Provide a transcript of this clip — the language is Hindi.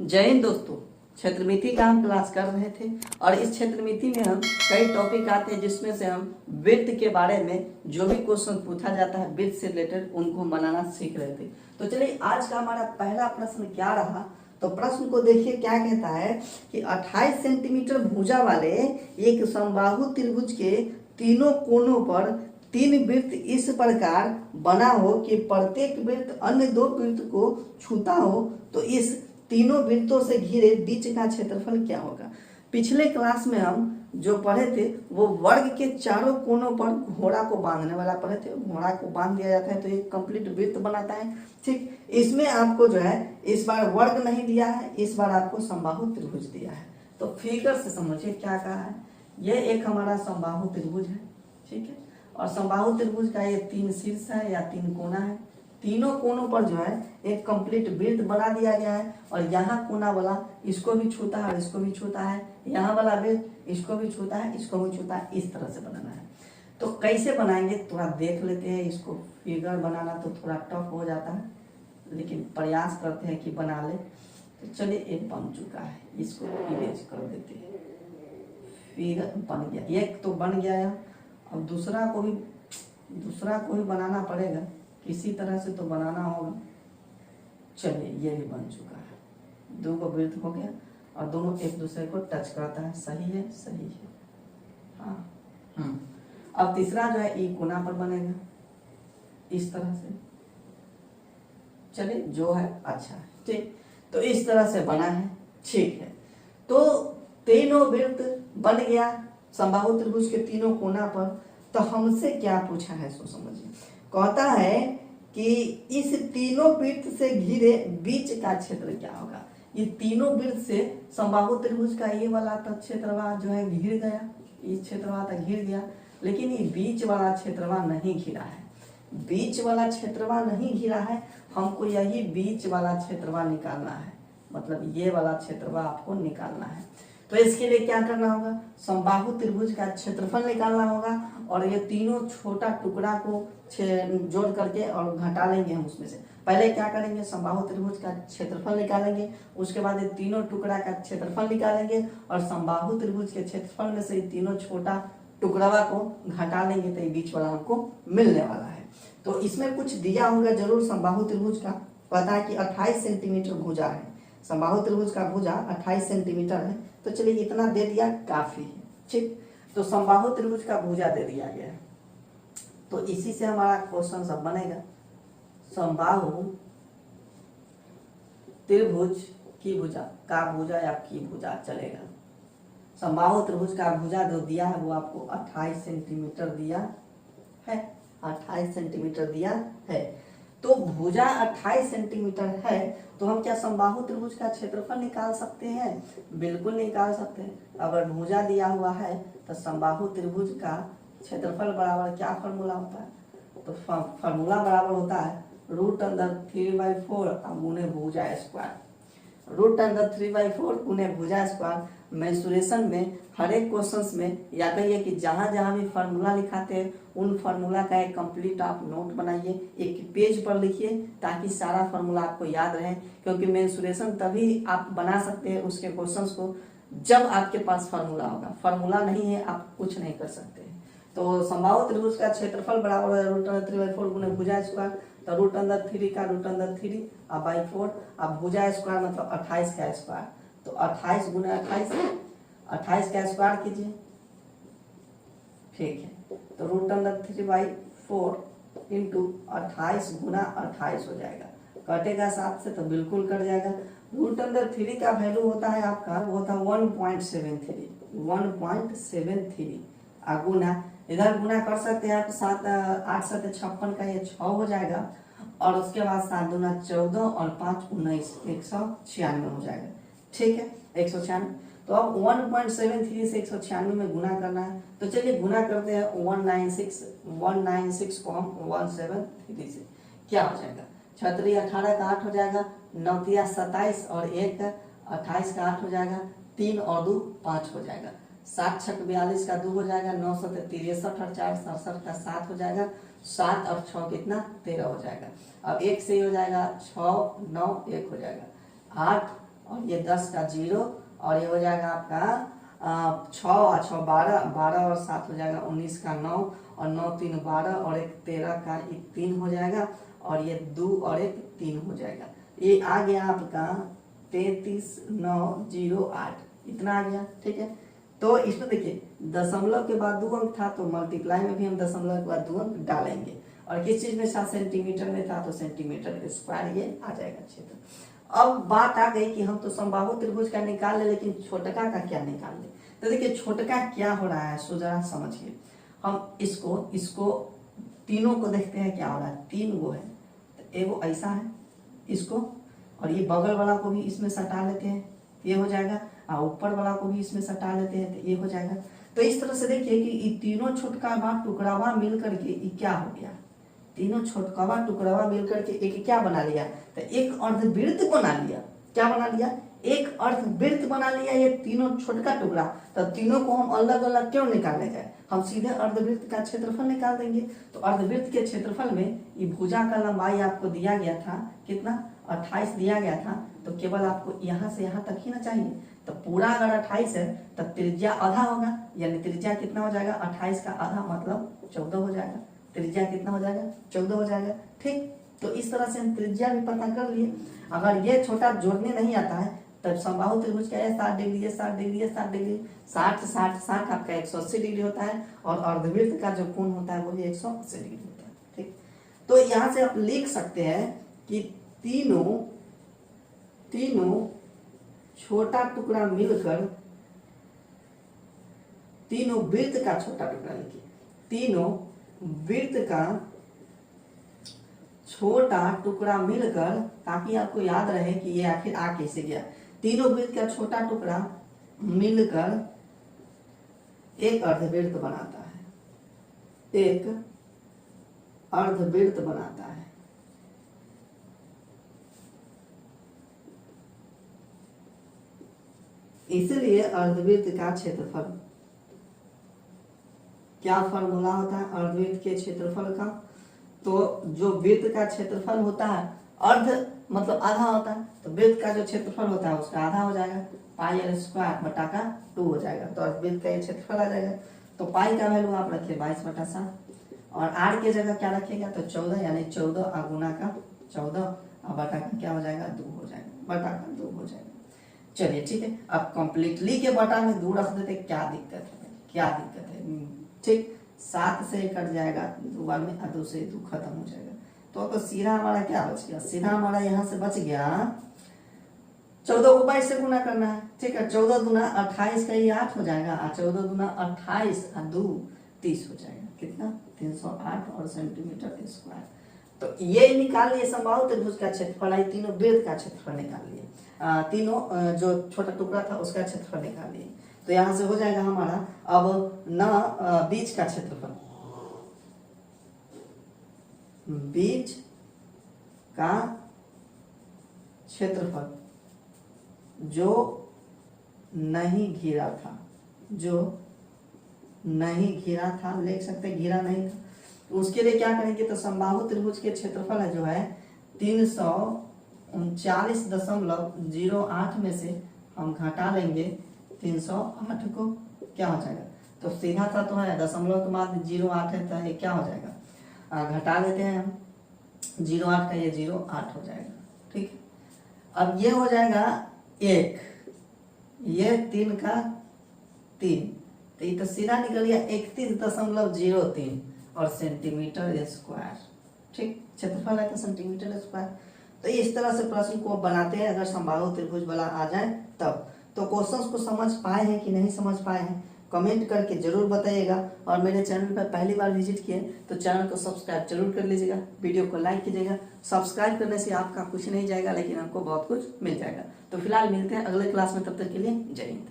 जय हिंद दोस्तों। क्षेत्रमिति का हम क्लास कर रहे थे और इस क्षेत्रमिति में हम कई टॉपिक आते हैं जिसमें से हम वृत्त के बारे में जो भी क्वेश्चन पूछा जाता है वृत्त से रिलेटेड उनको बनाना सीख रहे थे। तो चलिए आज का हमारा पहला प्रश्न क्या रहा। तो प्रश्न को देखिए क्या कहता है कि 28 सेंटीमीटर भुजा वाले एक समबाहु त्रिभुज के तीनों कोनों पर तीन वृत्त इस प्रकार बना हो कि प्रत्येक वृत्त अन्य दो वृत्त को छूता हो, तो इस तीनों वृत्तों से घिरे बीच का क्षेत्रफल क्या होगा। पिछले क्लास में हम जो पढ़े थे वो वर्ग के चारों कोनों पर घोड़ा को बांधने वाला पढ़े थे। घोड़ा को बांध दिया जाता है तो एक कंप्लीट वृत्त बनाता है। ठीक, इसमें आपको जो है इस बार वर्ग नहीं दिया है, इस बार आपको समबाहु त्रिभुज दिया है। तो फिगर से समझिए क्या कहा है। यह एक हमारा समबाहु त्रिभुज है, ठीक है, और समबाहु त्रिभुज का ये तीन शीर्ष है या तीन कोना है। तीनों कोनों पर जो है एक कंप्लीट वृत्त बना दिया गया है और यहाँ कोना वाला इसको भी छूता है और इसको भी छूता है, यहाँ वाला वृत्त इसको भी छूता है, इसको भी छूता है। इस तरह से बनाना है। तो कैसे बनाएंगे थोड़ा देख लेते हैं। इसको फिगर बनाना तो थोड़ा टफ हो जाता है लेकिन प्रयास करते हैं कि बना ले। तो चलिए एक बन चुका है, इसको इरेज कर देते हैं। फिगर बन गया, एक तो बन गया है। अब दूसरा को भी बनाना पड़ेगा, किसी तरह से तो बनाना होगा। चलिए ये भी बन चुका है, दो को वृत्त हो गया और दोनों एक दूसरे को टच करता है। सही है, सही है, हाँ। अब तीसरा जो है ई कोना पर बनेगा इस तरह से। चलिए जो है अच्छा है, ठीक। तो इस तरह से बना है, ठीक है। तो तीनों वृत्त बन गया समबाहु त्रिभुज के तीनों कोना पर। तो हमसे क्या पूछा है सो समझिए। कहता है कि इस तीनों वृत्त से घिरे बीच का क्षेत्र क्या होगा। ये तीनों वृत्त से समबाहु त्रिभुज का ये वाला तक क्षेत्रवा जो है घिर गया, इस क्षेत्रवा तक घिर गया, लेकिन ये बीच वाला क्षेत्रवा नहीं घिरा है। बीच वाला क्षेत्रवा नहीं घिरा है, हमको यही बीच वाला क्षेत्रवा निकालना है। मतलब ये वाला क्षेत्रवा आपको निकालना है। तो इसके लिए क्या करना होगा, समबाहु त्रिभुज का क्षेत्रफल निकालना होगा और ये तीनों छोटा टुकड़ा को जोड़ करके और घटा लेंगे हम उसमें से। पहले क्या करेंगे, समबाहु त्रिभुज का क्षेत्रफल निकालेंगे, उसके बाद ये तीनों टुकड़ा का क्षेत्रफल निकालेंगे और समबाहु त्रिभुज के क्षेत्रफल में से तीनों छोटा टुकड़ावा को घटा लेंगे तो ये बीच वाला हमको मिलने वाला है। तो इसमें कुछ दिया होगा जरूर समबाहु त्रिभुज का। पता है कि 28 सेंटीमीटर भुजा है, समबाहु त्रिभुज का भुजा 28 सेंटीमीटर है। तो चलिए इतना दे दिया काफी है, ठीक। तो समबाहु त्रिभुज का भुजा दे दिया गया है। तो इसी से हमारा क्वेश्चन सब बनेगा। समबाहु त्रिभुज की भुजा, का भुजा या की भुजा चलेगा। समबाहु त्रिभुज का भुजा जो दिया है वो आपको 28 सेंटीमीटर दिया है, 28 सेंटीमीटर दिया है। तो भुजा 28 सेंटीमीटर है तो हम क्या समबाहु त्रिभुज का क्षेत्रफल निकाल सकते हैं? बिल्कुल निकाल सकते हैं। अगर भुजा दिया हुआ है तो समबाहु त्रिभुज का क्षेत्रफल बराबर क्या फॉर्मूला होता है? तो फॉर्मूला बराबर होता है √3/4 गुने भुजा स्क्वायर। √3/4 गुने भुजा स्क्वायर। मेंसुरेशन में हर एक क्वेश्चंस में याद रखिए कि जहां जहां भी फार्मूला लिखाते हैं उन फार्मूला का एक कंप्लीट आप नोट बनाइए, एक पेज पर लिखिए ताकि सारा फार्मूला आपको याद रहे। क्योंकि मेंसुरेशन तभी आप बना सकते हैं उसके क्वेश्चंस को जब आपके पास फार्मूला होगा। फार्मूला नहीं है आप कुछ नहीं कर सकते। तो समबाहु त्रिभुज का क्षेत्रफल बराबर है √3/4 गुने भुजा स्क्वायर। तो √3 का √3 अब बाई 4, अब भुजा स्क्वायर मतलब 28 का स्क्वायर। तो 28 गुना 28 का स्क्वायर कीजिए, ठीक है। तो √3/4 इंटू 28 गुना 28 हो जाएगा। कटेगा 7 से तो बिल्कुल कट जाएगा। √3 का वैल्यू होता है आपका, वो होता है 1.73 गुना, इधर गुना कर सकते हैं आप 7 8 7 56 का ये 6 हो जाएगा और उसके बाद 7 दूना 14 और 5 19 196 हो जाएगा, ठीक है, 196। तो अब 1.73 से 196 में गुना करना है। तो चलिए गुना करते हैं 196 को हम 173 से। क्या हो जाएगा, 6 18 का 8 हो जाएगा, 9 27 और 1 28 का 8 हो जाएगा, 3 और 2 5 हो जाएगा, 7 6 42 का 2 हो जाएगा, 9 7 63 और 4 67 का 7 हो जाएगा, 7 और 6 कितना 13 हो जाएगा। अब 1 से हो जाएगा 6 9 1 हो जाएगा, 8 और ये 10 का 0 और ये हो जाएगा आपका 6 और 6 12, 12 और 7 हो जाएगा 19 का 9 और 9 3 12 और एक 13 का 1 3 हो जाएगा और ये 2 और एक 3 हो जाएगा। ये आ गया आपका 33 9 0 8 इतना आ गया। ठीक है, तो इसमें देखिए दशमलव के बाद 2 अंक था तो मल्टीप्लाई में भी हम दशमलव के बाद 2 अंक डालेंगे और किस चीज में था, सेंटीमीटर में था तो सेंटीमीटर स्क्वायर ये आ जाएगा क्षेत्र। अब बात आ गई कि हम तो समबाहु त्रिभुज का निकाल ले लेकिन छोटका का क्या निकाल ले। तो देखिए छोटका क्या हो रहा है सो जरा समझिए। हम इसको तीनों को देखते हैं क्या हो रहा है। 3 गो है तो एगो ऐसा है इसको और ये बगल वाला को भी इसमें सटा लेते हैं ये हो जाएगा और ऊपर वाला को भी इसमें सटा लेते हैं तो ये हो जाएगा। तो इस तरह से देखिए कि ये तीनों छोटका टुकड़ावा मिल करके ये क्या हो गया, तीनों छोटकावा टुकड़ावा मिलकर के एक क्या बना लिया, तो एक अर्धवृत्त बना लिया। क्या बना लिया, एक अर्धवृत्त बना लिया ये तीनों छोटका टुकड़ा। तो तीनों को हम अलग अलग क्यों निकालने जाए, हम सीधे अर्धवृत्त का क्षेत्रफल निकाल देंगे। तो अर्धवृत्त के क्षेत्रफल में ये भुजा का लंबाई आपको दिया गया था कितना 28 दिया गया था, तो केवल आपको यहाँ से यहाँ तक ही ना चाहिए। तो पूरा अगर 28 है तब त्रिज्या आधा होगा, यानी त्रिज्या कितना हो जाएगा 28 का आधा मतलब 14 हो जाएगा। त्रिज्या कितना हो जाएगा 14 हो जाएगा। ठीक, तो इस तरह से हम त्रिज्या भी पता कर लिए। अगर ये छोटा जोड़ने नहीं आता है तब समबाहु त्रिभुज क्या है 60 डिग्री है 60 डिग्री है 60 डिग्री 60 60 60 आपका 180 डिग्री होता है और अर्धवृत्त का जो कोण होता है वो भी 180 डिग्री होता है। ठीक, तो यहाँ से आप लिख सकते हैं कि तीनों छोटा टुकड़ा मिलकर तीनों वृत्त का छोटा टुकड़ा लिखिए, तीनों वृत्त का छोटा टुकड़ा मिलकर, ताकि आपको याद रहे कि ये आखिर आ कैसे गया। तीनों वृत्त का छोटा टुकड़ा मिलकर एक अर्धवृत्त बनाता है, एक अर्धवृत्त बनाता है। इसलिए अर्धवृत्त का क्षेत्रफल, क्या फॉर्मूला होता है अर्धवृत्त के क्षेत्रफल का, तो जो वृत्त का क्षेत्रफल होता है अर्ध मतलब आधा होता है, तो वृत्त का जो क्षेत्रफल होता है उसका आधा हो जाएगा, पाई r स्क्वायर बटा का 2 हो जाएगा। तो अर्धवृत्त का ये क्षेत्रफल आ जाएगा। तो पाई का वैल्यू आप रखिए 22/7 और r के जगह क्या रखिएगा तो 14, यानी 14 गुना का 14 और बटा का क्या हो जाएगा 2 हो जाएगा, बटा का 2 हो जाएगा। चलिए ठीक है, अब कंप्लीटली के बटा में 2 रख देते, क्या दिक्कत है, क्या दिक्कत है। ठीक, 7 से कट जाएगा 2 बार में, 2 से 2 खत्म हो जाएगा। तो सीधा हमारा क्या बच गया, सीधा हमारा यहाँ से बच गया 14 को 22 से गुना करना है। ठीक है, 14 दूना 28 का ये 8 हो जाएगा और 14 दूना 28 और 2 30 हो जाएगा। कितना 308 और सेंटीमीटर स्क्वायर। तो ये निकाल लिए समबाहु त्रिभुज का क्षेत्रफल, आई तीनों वृत्त का क्षेत्रफल निकाल लिए, तीनों जो छोटा टुकड़ा था उसका क्षेत्रफल निकाल लिए। तो यहाँ से हो जाएगा हमारा अब न बीच का क्षेत्रफल, बीच का क्षेत्रफल जो नहीं घिरा था, जो नहीं घिरा था, लिख सकते घिरा नहीं था, तो उसके लिए क्या करेंगे तो समबाहु त्रिभुज के क्षेत्रफल है जो है 339.08 में से हम घटा लेंगे 308 को, क्या हो जाएगा तो सीधा था तो है दशमलव के बाद 08 है तो ये क्या हो जाएगा घटा लेते हैं हम 08 का ये 08 हो जाएगा। ठीक, अब ये हो जाएगा 1, ये 3 का 3, तो ये तो सीधा निकल गया 31.03 और सेंटीमीटर स्क्वायर। ठीक, क्षेत्रफल है तो सेंटीमीटर स्क्वायर। तो इस तरह से प्रश्न को बनाते हैं अगर समबाहु त्रिभुज वाला आ जाए तब। तो क्वेश्चंस को समझ पाए हैं कि नहीं समझ पाए हैं कमेंट करके जरूर बताइएगा। और मेरे चैनल पर पहली बार विजिट किए तो चैनल को सब्सक्राइब जरूर कर लीजिएगा, वीडियो को लाइक कीजिएगा। सब्सक्राइब करने से आपका कुछ नहीं जाएगा लेकिन आपको बहुत कुछ मिल जाएगा। तो फिलहाल मिलते हैं अगले क्लास में, तब तक के लिए जय हिंद।